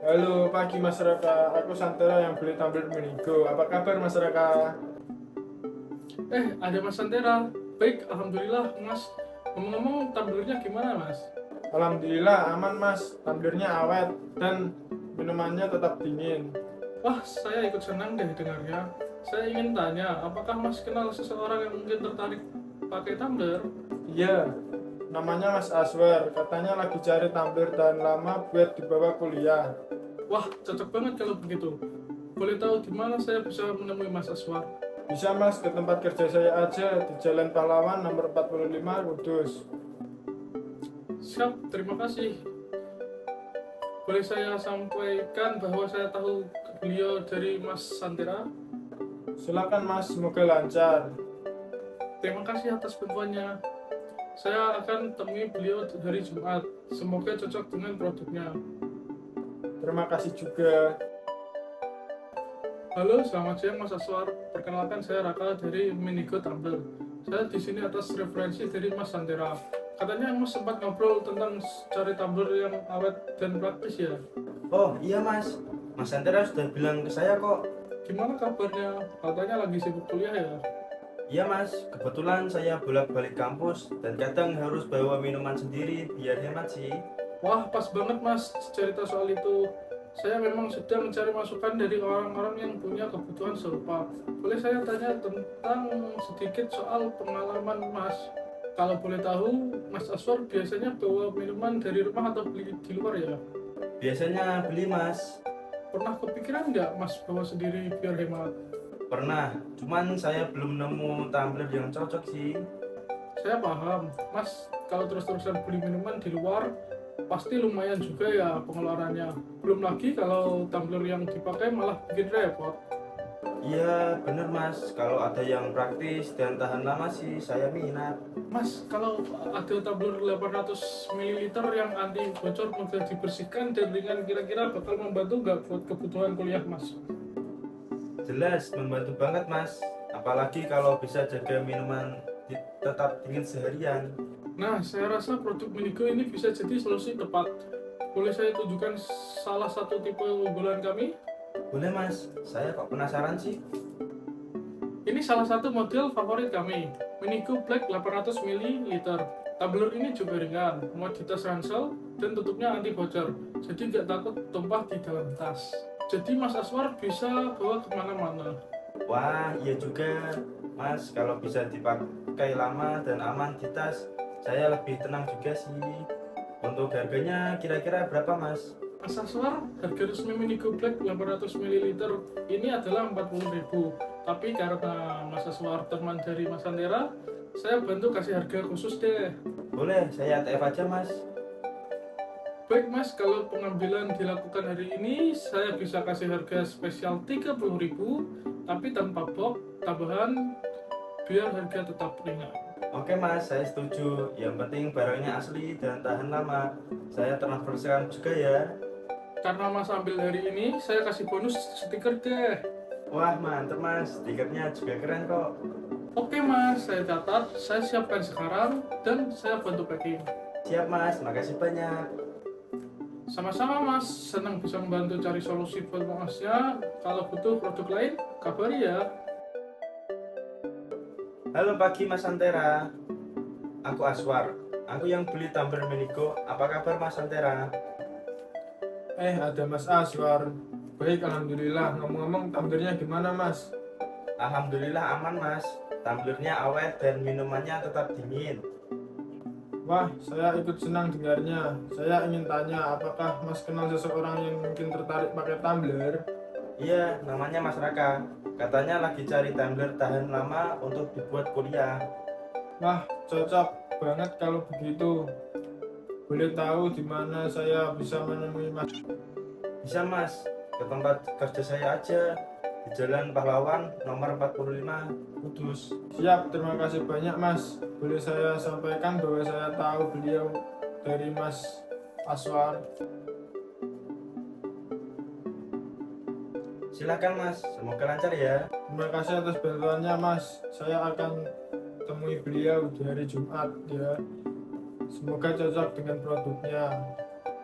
Halo pagi Mas Raka, aku Santera yang beli tumbler Minigo. Apa kabar Mas Raka? Ada Mas Santera. Baik, alhamdulillah, Mas. Ngomong-ngomong, tumblernya gimana, Mas? Alhamdulillah aman Mas, tumblernya awet dan minumannya tetap dingin. Wah, saya ikut senang deh dengarnya. Saya ingin tanya, apakah Mas kenal seseorang yang mungkin tertarik pakai tumbler? Iya, namanya Mas Aswar, katanya lagi cari tumbler tahan lama buat dibawa kuliah. Wah, cocok banget kalau begitu. Boleh tahu di mana saya bisa menemui Mas Aswar? Bisa Mas ke tempat kerja saya aja di Jalan Pahlawan nomor 45 Kudus. Siap, terima kasih. Boleh saya sampaikan bahwa saya tahu beliau dari Mas Santera? Silakan Mas, semoga lancar. Terima kasih atas bantuannya. Saya akan temui beliau hari Jumat. Semoga cocok dengan produknya. Terima kasih juga. Halo, selamat siang Mas Aswar. Perkenalkan saya Raka dari Minigo Tumbler. Saya di sini atas referensi dari Mas Santera. Katanya Mas sempat ngobrol tentang cari tumbler yang awet dan praktis ya. Oh iya mas, Mas Santera sudah bilang ke saya kok. Gimana kabarnya? Katanya lagi sibuk kuliah ya. Iya mas, kebetulan saya bolak-balik kampus dan kadang harus bawa minuman sendiri biar hemat sih. Wah, pas banget Mas cerita soal itu. Saya memang sedang mencari masukan dari orang-orang yang punya kebutuhan serupa. Boleh saya tanya tentang sedikit soal pengalaman Mas? Kalau boleh tahu, Mas Aswar biasanya bawa minuman dari rumah atau beli di luar ya? Biasanya beli mas. Pernah kepikiran nggak Mas bawa sendiri biar hemat? Pernah, cuman saya belum nemu tumbler yang cocok sih. Saya paham, Mas kalau terus-terusan beli minuman di luar, pasti lumayan juga ya pengeluarannya. Belum lagi kalau tumbler yang dipakai malah bikin repot. Iya bener mas, kalau ada yang praktis dan tahan lama sih saya minat. Mas, kalau ada tumbler 800 ml yang anti bocor mudah dibersihkan dan ringan kira-kira bakal membantu nggak buat kebutuhan kuliah Mas? Jelas membantu banget mas, apalagi kalau bisa jaga minuman tetap dingin seharian. Nah, saya rasa produk Minigo ini bisa jadi solusi tepat. Boleh saya tunjukkan salah satu tipe unggulan kami? Boleh mas, saya kok penasaran sih. Ini salah satu model favorit kami, Minigo Black 800 ml. Tumbler ini juga ringan, muat di tas ransel, dan tutupnya anti bocor, jadi nggak takut tumpah di dalam tas. Jadi Mas Aswar bisa bawa kemana-mana. Wah, iya juga, Mas. Kalau bisa dipakai lama dan aman di tas, saya lebih tenang juga sih. Untuk harganya kira-kira berapa, Mas? Mas Aswar, harga resmi Minigo Black 800 ml ini adalah 40.000. Tapi karena Mas Aswar teman dari Mas Santera, saya bantu kasih harga khusus deh. Boleh, saya TF aja, Mas. Baik Mas, kalau pengambilan dilakukan hari ini, saya bisa kasih harga spesial 30.000, tapi tanpa box tambahan biar harga tetap ringan. Oke, Mas, saya setuju. Yang penting barangnya asli dan tahan lama. Saya transfer sekarang juga ya. Karena Mas ambil hari ini, saya kasih bonus stiker deh. Wah, mantep, Mas. Stikernya juga keren kok. Oke Mas, saya catat, saya siapkan sekarang, dan saya bantu packing. Siap, Mas. Makasih banyak. Sama-sama Mas, senang bisa membantu cari solusi buat Masnya. Kalau butuh produk lain, kabari ya. Halo pagi, Mas Santera. Aku Aswar. Aku yang beli tumbler Minigo. Apa kabar, Mas Santera? Ada Mas Aswar. Baik, alhamdulillah. Ngomong-ngomong, tumblernya gimana Mas? Alhamdulillah aman mas, tumblernya awet dan minumannya tetap dingin. Wah, saya ikut senang dengarnya. Saya ingin tanya, apakah Mas kenal seseorang yang mungkin tertarik pakai tumbler? Iya, namanya Mas Raka. Katanya lagi cari tumbler tahan lama untuk dibuat kuliah. Wah, cocok banget kalau begitu. Boleh tahu di mana saya bisa menemui Mas? Bisa mas, ke tempat kerja saya aja di Jalan Pahlawan nomor 45 Kudus. Siap, terima kasih banyak Mas. Boleh saya sampaikan bahwa saya tahu beliau dari Mas Aswar. Silakan mas, semoga lancar ya. Terima kasih atas bantuannya Mas. Saya akan temui beliau di hari Jumat ya. Semoga cocok dengan produknya.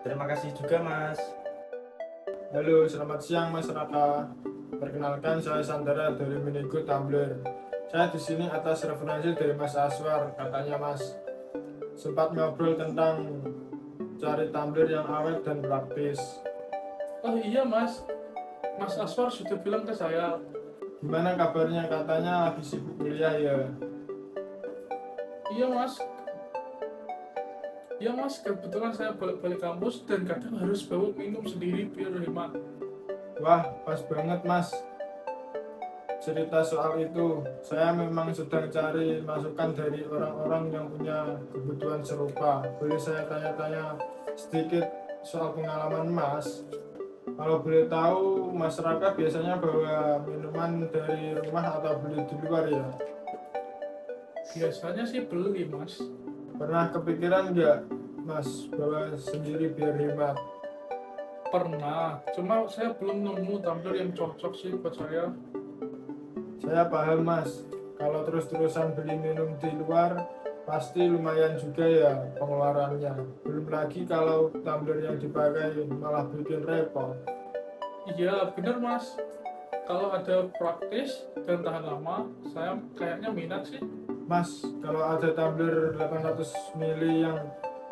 Terima kasih juga mas. Halo, selamat siang Mas Raka. Perkenalkan, saya Sandara dari Minigo Tumbler. Saya di sini atas referensi dari Mas Aswar. Katanya Mas sempat ngobrol tentang cari tumbler yang awet dan praktis. Oh iya mas, Mas Aswar sudah bilang ke saya. Gimana kabarnya? Katanya lagi sibuk kuliah ya. Iya mas, iya mas, kebetulan saya balik-balik kampus dan kadang harus bawa minum sendiri biar hemat. Wah, pas banget Mas cerita soal itu. Saya memang sedang cari masukan dari orang-orang yang punya kebutuhan serupa. Boleh saya tanya-tanya sedikit soal pengalaman Mas? Kalau boleh tahu, Mas Raka biasanya bawa minuman dari rumah atau beli di luar ya? Biasanya sih beli mas. Pernah kepikiran nggak Mas bawa sendiri biar hemat? Pernah, cuma saya belum nemu tumbler yang cocok sih buat saya. Saya paham Mas, kalau terus-terusan beli minum di luar pasti lumayan juga ya pengeluarannya. Belum lagi kalau tumbler yang dipakai malah bikin repot. Iya bener mas, kalau ada praktis dan tahan lama, saya kayaknya minat sih. Mas, kalau ada tumbler 800 ml yang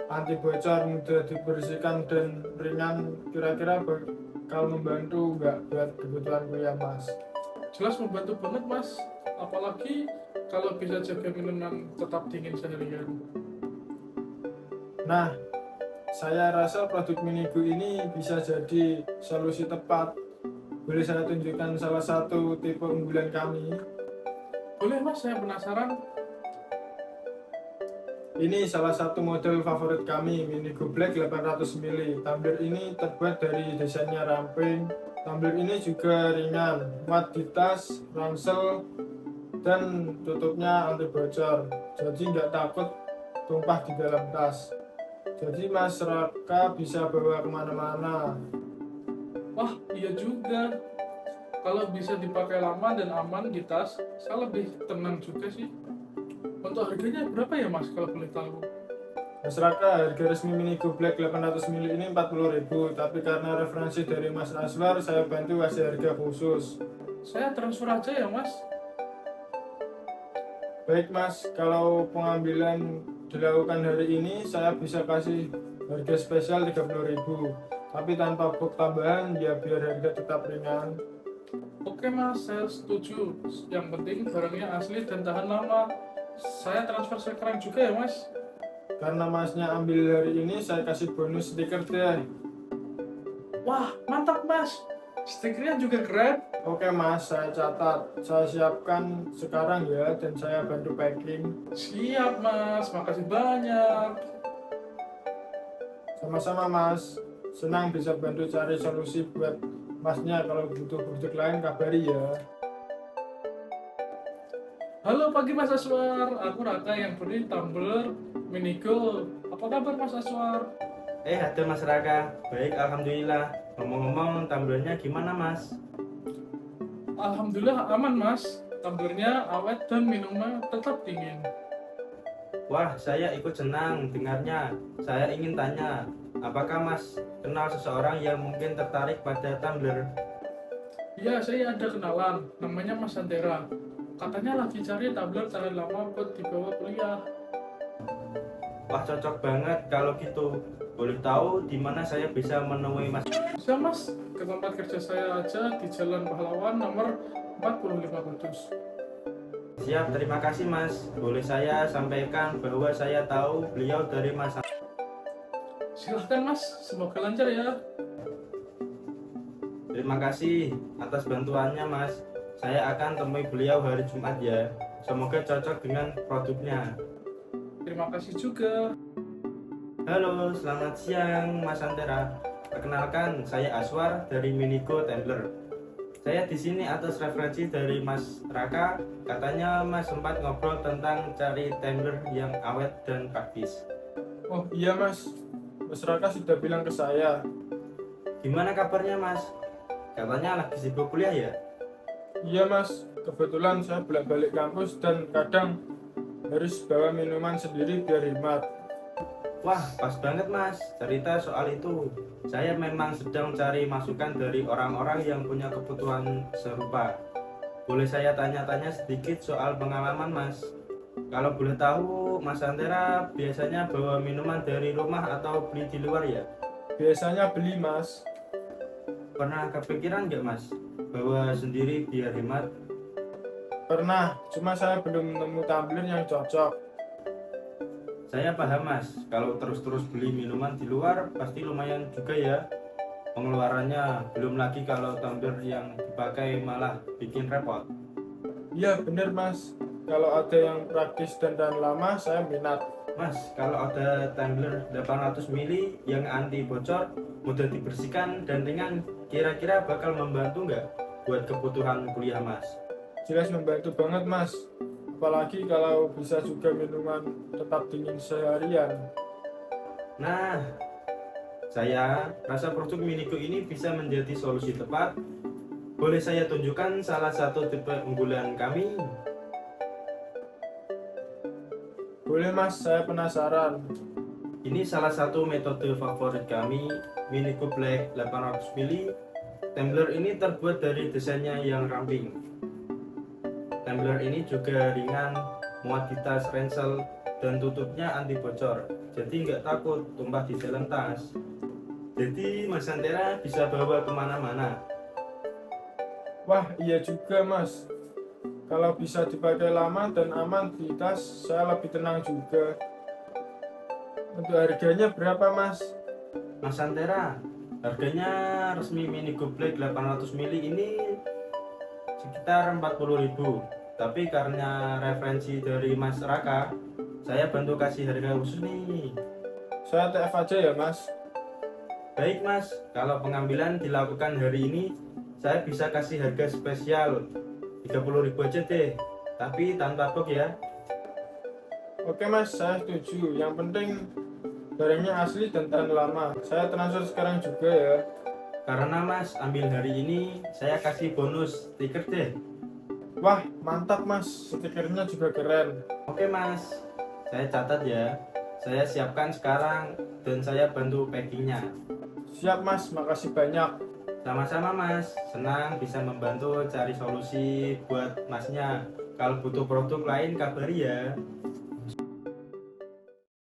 anti bocor, mudah dibersihkan dan ringan, kira-kira bakal membantu nggak buat kebutuhan kuliah Mas? Jelas membantu banget mas, apalagi kalau bisa jaga minuman tetap dingin seharian. Nah, saya rasa produk Minigo ini bisa jadi solusi tepat. Boleh saya tunjukkan salah satu tipe unggulan kami? Boleh mas, saya penasaran. Ini salah satu model favorit kami, Minigo Black 800 ml. Tumbler ini terbuat dari desainnya ramping. Tumbler ini juga ringan, muat di tas, ransel, dan tutupnya anti bocor. Jadi nggak takut tumpah di dalam tas. Jadi Mas Raka bisa bawa kemana-mana. Wah iya juga, kalau bisa dipakai lama dan aman di tas, saya lebih tenang juga sih. Untuk harganya berapa ya mas kalau boleh tahu? Mas Raka, harga resmi Minigo Black 800 ml ini 40.000, tapi karena referensi dari Mas Aswar, saya bantu kasih harga khusus. Saya transfer aja ya mas. Baik Mas, kalau pengambilan dilakukan hari ini, saya bisa kasih harga spesial 30.000, tapi tanpa box tambahan ya biar harga tetap ringan. Oke mas, saya setuju. Yang penting barangnya asli dan tahan lama. Saya transfer sekarang juga ya mas. Karena Masnya ambil hari ini, saya kasih bonus stiker deh. Wah mantap mas, stikernya juga keren. Oke Mas, saya catat, saya siapkan sekarang ya, dan saya bantu packing. Siap mas, makasih banyak. Sama-sama Mas, senang bisa bantu cari solusi buat Masnya. Kalau butuh produk lain kabari ya. Halo pagi Mas Aswar, aku Raka yang beli tumbler Minigo. Apa kabar Mas Aswar? Ada Mas Raka. Baik, alhamdulillah. Ngomong-ngomong, tumblernya gimana Mas? Alhamdulillah aman Mas. Tumblernya awet dan minumnya tetap dingin. Wah, saya ikut senang dengarnya. Saya ingin tanya, apakah Mas kenal seseorang yang mungkin tertarik pada tumbler? Ya saya ada kenalan, namanya Mas Sandera. Katanya lagi cari tumbler tahan lama buat dibawa kuliah. Wah, cocok banget kalau gitu. Boleh tahu di mana saya bisa menemui Mas? Bisa Mas, ke tempat kerja saya aja di Jalan Pahlawan nomor 45 Kudus. Siap, terima kasih Mas. Boleh saya sampaikan bahwa saya tahu beliau dari Mas. Silahkan Mas, semoga lancar ya. Terima kasih atas bantuannya Mas. Saya akan temui beliau hari Jumat ya. Semoga cocok dengan produknya. Terima kasih juga. Halo, selamat siang Mas Santera. Perkenalkan, saya Aswar dari Minigo Tumbler. Saya di sini atas referensi dari Mas Raka. Katanya Mas sempat ngobrol tentang cari tumbler yang awet dan praktis. Oh iya Mas, Mas Raka sudah bilang ke saya. Gimana kabarnya Mas? Katanya lagi sibuk kuliah ya? Iya Mas, kebetulan saya bolak-balik kampus dan kadang harus bawa minuman sendiri biar hemat. Wah, pas banget mas cerita soal itu. Saya memang sedang cari masukan dari orang-orang yang punya kebutuhan serupa. Boleh saya tanya-tanya sedikit soal pengalaman mas? Kalau boleh tahu, Mas Antera biasanya bawa minuman dari rumah atau beli di luar ya? Biasanya beli mas. Pernah kepikiran nggak mas? Bawa sendiri biar hemat? Pernah, cuma saya belum nemu tumbler yang cocok. Saya paham mas, kalau terus-terus beli minuman di luar pasti lumayan juga ya pengeluarannya. Belum lagi kalau tumbler yang dipakai malah bikin repot. Iya bener mas, kalau ada yang praktis dan tahan lama saya minat. Mas, kalau ada tumbler 800 ml yang anti bocor, mudah dibersihkan dan ringan, kira-kira bakal membantu nggak buat kebutuhan kuliah mas? Jelas membantu banget mas, apalagi kalau bisa juga minuman tetap dingin seharian. Nah, saya rasa produk Minigo ini bisa menjadi solusi tepat. Boleh saya tunjukkan salah satu tipe unggulan kami? Boleh mas, saya penasaran. Ini salah satu metode favorit kami, Minigo Black 800 ml. Tumbler ini terbuat dari desainnya yang ramping. Tumbler ini juga ringan, muat di tas ransel, dan tutupnya anti bocor. Jadi nggak takut tumpah di dalam tas. Jadi Mas Antera bisa bawa kemana-mana. Wah iya juga mas, kalau bisa dipakai lama dan aman di tas saya lebih tenang juga. Untuk harganya berapa mas? Mas Antera, harganya resmi Minigo Black 800 ml ini sekitar 40.000. Tapi karena referensi dari Mas Raka, saya bantu kasih harga khusus nih. Saya TF aja ya mas. Baik mas, kalau pengambilan dilakukan hari ini, saya bisa kasih harga spesial 30.000 aja deh. Tapi tanpa box ya. Oke mas, saya setuju. Yang penting barangnya asli dan tahan lama. Saya transfer sekarang juga ya. Karena mas ambil hari ini, saya kasih bonus stiker deh. Wah mantap mas, stikernya juga keren. Oke mas, saya catat ya. Saya siapkan sekarang dan saya bantu packingnya. Siap mas, makasih banyak. Sama-sama mas, senang bisa membantu cari solusi buat masnya. Kalau butuh produk lain kabari ya.